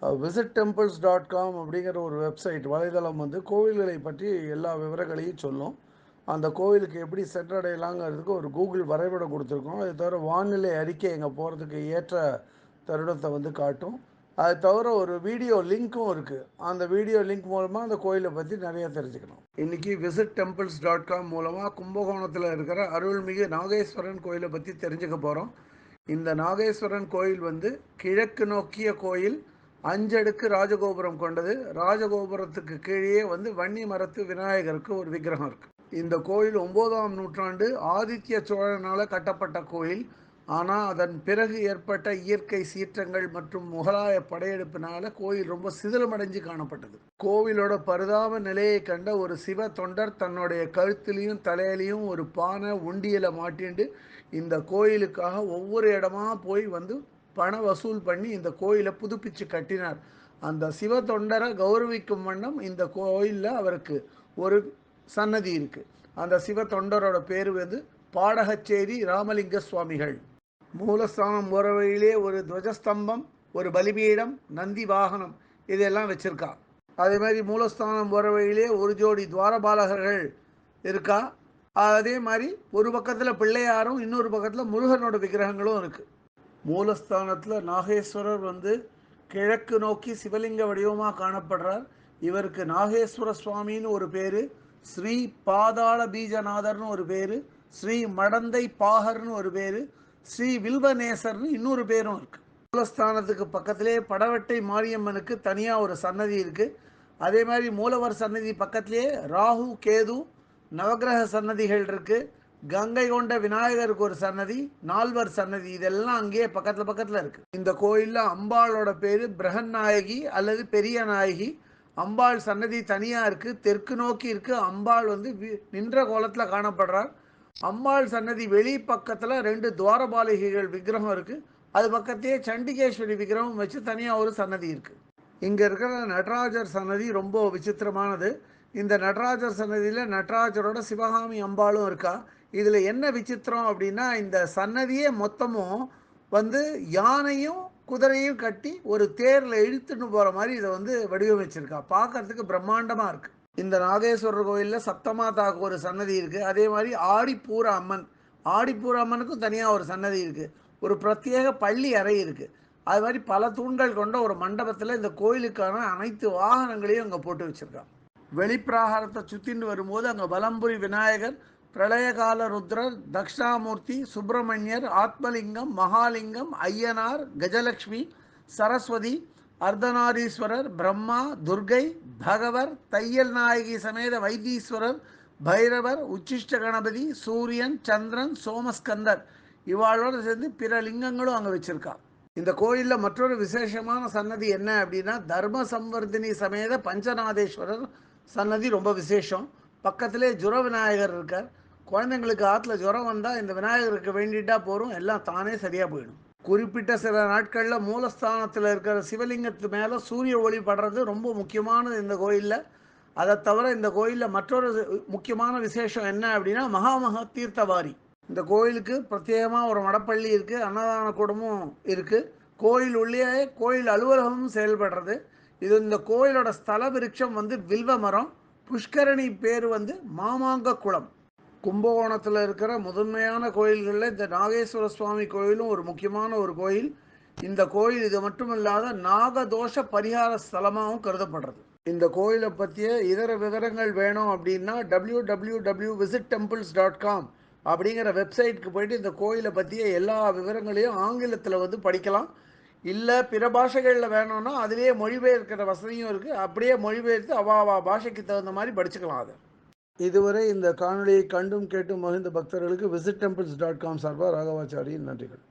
visitTemples.com அப்படிங்கிற ஒரு website வலைதளம் வந்து கோவில்களை பற்றி எல்லா விவரங்களையும் சொல்லும். அந்த கோவிலுக்கு எப்படி சென்றடையலாங்கிறதுக்கு ஒரு கூகுள் வரைபடம் கொடுத்துருக்கோம். அது தவிர வானிலை அறிக்கை எங்கே போகிறதுக்கு ஏற்ற தருணத்தை வந்து காட்டும். அது தவிர ஒரு வீடியோ லிங்க்கும் இருக்குது. அந்த வீடியோ லிங்க் மூலமாக அந்த கோயிலை பற்றி நிறைய தெரிஞ்சுக்கணும். இன்றைக்கி visitTemples.com மூலமாக கும்பகோணத்தில் இருக்கிற அருள்மிகு நாகேஸ்வரன் கோயிலை பற்றி தெரிஞ்சுக்க போகிறோம். இந்த நாகேஸ்வரன் கோயில் வந்து கிழக்கு நோக்கிய கோயில், 5 அடுக்கு ராஜகோபுரம் கொண்டது. ராஜகோபுரத்துக்கு கீழே வந்து வன்னி மரத்து விநாயகருக்கு ஒரு விக்கிரகம் இருக்கு. இந்த கோயில் 9ஆம் நூற்றாண்டு ஆதித்ய சோழனால் கட்டப்பட்ட கோயில். ஆனால் அதன் பிறகு ஏற்பட்ட இயற்கை சீற்றங்கள் மற்றும் முகலாய படையெடுப்பினால கோயில் ரொம்ப சிதிலமடைஞ்சு காணப்பட்டது. கோவிலோட பரிதாப நிலையை கண்ட ஒரு சிவ தொண்டர் தன்னுடைய கழுத்திலையும் தலையிலையும் ஒரு பானை உண்டியலை மாட்டிண்டு இந்த கோயிலுக்காக ஒவ்வொரு இடமா போய் வந்து பண வசூல் பண்ணி இந்த கோயிலை புதுப்பிச்சு கட்டினார். அந்த சிவ தொண்டரை கௌரவிக்கும் வண்ணம் இந்த கோயிலில் அவருக்கு ஒரு சன்னதி இருக்குது. அந்த சிவ தொண்டரோட பேர் வந்து பாடகச்சேரி ராமலிங்க சுவாமிகள். மூலஸ்தானம் போகிற வழியிலே ஒரு துவஜஸ்தம்பம், ஒரு பலிபீடம், நந்தி வாகனம் இதெல்லாம் வச்சுருக்கா. அதே மாதிரி மூலஸ்தானம் போகிற வழியிலே ஒரு ஜோடி துவாரபாலகர்கள் இருக்கா. அதே மாதிரி ஒரு பக்கத்தில் பிள்ளையாரும் இன்னொரு பக்கத்தில் முருகனோட விக்கிரகங்களும் இருக்குது. மூலஸ்தானத்தில் நாகேஸ்வரர் வந்து கிழக்கு நோக்கி சிவலிங்க வடிவமாக காணப்படுறார். இவருக்கு நாகேஸ்வர சுவாமின்னு ஒரு பேர், ஸ்ரீ பாதாள பீஜநாதர்னு ஒரு பேர், ஸ்ரீ மடந்தை பாகர்னு ஒரு பேர், ஸ்ரீ வில்வநேசர்னு இன்னொரு பேரும் இருக்குது. மூலஸ்தானத்துக்கு பக்கத்திலே படவட்டை மாரியம்மனுக்கு தனியாக ஒரு சன்னதி இருக்குது. அதே மாதிரி மூலவர் சன்னதி பக்கத்திலே ராகு கேது நவகிரக சன்னதிகள் இருக்குது. கங்கை கொண்ட விநாயகருக்கு ஒரு சன்னதி, நால்வர் சன்னதி இதெல்லாம் அங்கேயே பக்கத்தில் பக்கத்தில் இருக்குது. இந்த கோயிலில் அம்பாளோட பேர் பிரகன்நாயகி அல்லது பெரிய நாயகி. அம்பாள் சன்னதி தனியாக இருக்குது, தெற்கு நோக்கி இருக்குது. அம்பாள் வந்து நின்ற கோலத்தில் காணப்படுறார். அம்பாள் சன்னதி வெளி பக்கத்தில் 2 துவாரபாலிகைகள் விக்கிரகம் இருக்குது. அது பக்கத்தையே சண்டிகேஸ்வரி விக்கிரகம் வச்சு தனியாக ஒரு சன்னதி இருக்குது. இங்கே இருக்கிற நடராஜர் சன்னதி ரொம்ப விசித்திரமானது. இந்த நடராஜர் சன்னதியில் நடராஜரோட சிவகாமி அம்பாளும் இருக்கா. இதில் என்ன விசித்திரம் அப்படின்னா, இந்த சன்னதியே மொத்தமும் வந்து யானையும் குதிரையும் கட்டி ஒரு தேரில் இழுத்துன்னு போகிற மாதிரி இதை வந்து வடிவமைச்சிருக்கா. பார்க்கறதுக்கு பிரம்மாண்டமாக இருக்குது. இந்த நாகேஸ்வரர் கோயிலில் சப்தமாதாவுக்கு ஒரு சன்னதி இருக்குது. அதே மாதிரி ஆடிப்பூர அம்மன், ஆடிப்பூர அம்மனுக்கும் தனியாக ஒரு சன்னதி இருக்குது. ஒரு பிரத்யேக பள்ளி அறை இருக்குது. அது மாதிரி பல தூண்கள் கொண்ட ஒரு மண்டபத்தில் இந்த கோயிலுக்கான அனைத்து வாகனங்களையும் அங்கே போட்டு வச்சுருக்காங்க. வெளிப்பிராகாரத்தை சுற்றின்னு வரும்போது அங்கே வலம்புரி விநாயகர், பிரளயகால ருத்ரர், தக்ஷாமூர்த்தி, சுப்பிரமணியர், ஆத்மலிங்கம், மகாலிங்கம், ஐயனார், கஜலட்சுமி, சரஸ்வதி, அர்த்தநாரீஸ்வரர், பிரம்மா, துர்கை, பகவர், தையல் நாயகி சமேத வைத்தீஸ்வரர், பைரவர், உச்சிஷ்ட கணபதி, சூரியன், சந்திரன், சோமஸ்கந்தர் இவாளோடு சேர்ந்து பிற லிங்கங்களும் அங்கே வச்சிருக்கா. இந்த கோயிலில் மற்றொரு விசேஷமான சன்னதி என்ன அப்படின்னா, தர்ம சம்வர்தினி சமேத பஞ்சநாதேஸ்வரர் சன்னதி ரொம்ப விசேஷம். பக்கத்திலே ஜுர விநாயகர் இருக்கார். குழந்தைங்களுக்கு ஆற்றுல ஜுரம் வந்தால் இந்த விநாயகருக்கு வேண்டிட்டா போகிறோம், எல்லாம் தானே சரியாக போயிடும். குறிப்பிட்ட சில நாட்களில் மூலஸ்தானத்தில் இருக்கிற சிவலிங்கத்து மேலே சூரிய ஒளி படுறது ரொம்ப முக்கியமானது இந்த கோயிலில். அதை தவிர இந்த கோயிலில் மற்றொரு முக்கியமான விசேஷம் என்ன அப்படின்னா, மகாமக தீர்த்தவாரி. இந்த கோயிலுக்கு பிரத்யேகமாக ஒரு மடப்பள்ளி இருக்குது, அன்னதான கூடமும் இருக்குது. கோயில் உள்ளே கோயில் அலுவலகமும் செயல்படுறது. இது இந்த கோயிலோட ஸ்தல விருட்சம் வந்து வில்வ மரம். புஷ்கரணி பேர் வந்து மாமாங்க குளம். கும்பகோணத்தில் இருக்கிற முதன்மையான கோயில்களில் இந்த நாகேஸ்வர சுவாமி கோயிலும் ஒரு முக்கியமான ஒரு கோயில். இந்த கோயில் இது மட்டும் இல்லாத நாகதோஷ பரிகார ஸ்தலமாகவும் கருதப்படுறது. இந்த கோயிலை பற்றிய இதர விவரங்கள் வேணும் அப்படின்னா www.visitTemples.com அப்படிங்கிற வெப்சைட்டுக்கு போயிட்டு இந்த கோயிலை பற்றிய எல்லா விவரங்களையும் ஆங்கிலத்தில் வந்து படிக்கலாம். இல்லை பிற பாஷைகளில் வேணும்னா அதிலேயே மொழிபெயர்க்கிற வசதியும் இருக்குது. அப்படியே மொழிபெயர்த்து அவாவா பாஷைக்கு தகுந்த மாதிரி படிச்சுக்கலாம். அதை இதுவரை இந்த காணொலியை கண்டும் கேட்டும் மகிழ்ந்த பக்தர்களுக்கு visitTemples.com சார்பாக ராகவாச்சாரியின் நன்றிகள்.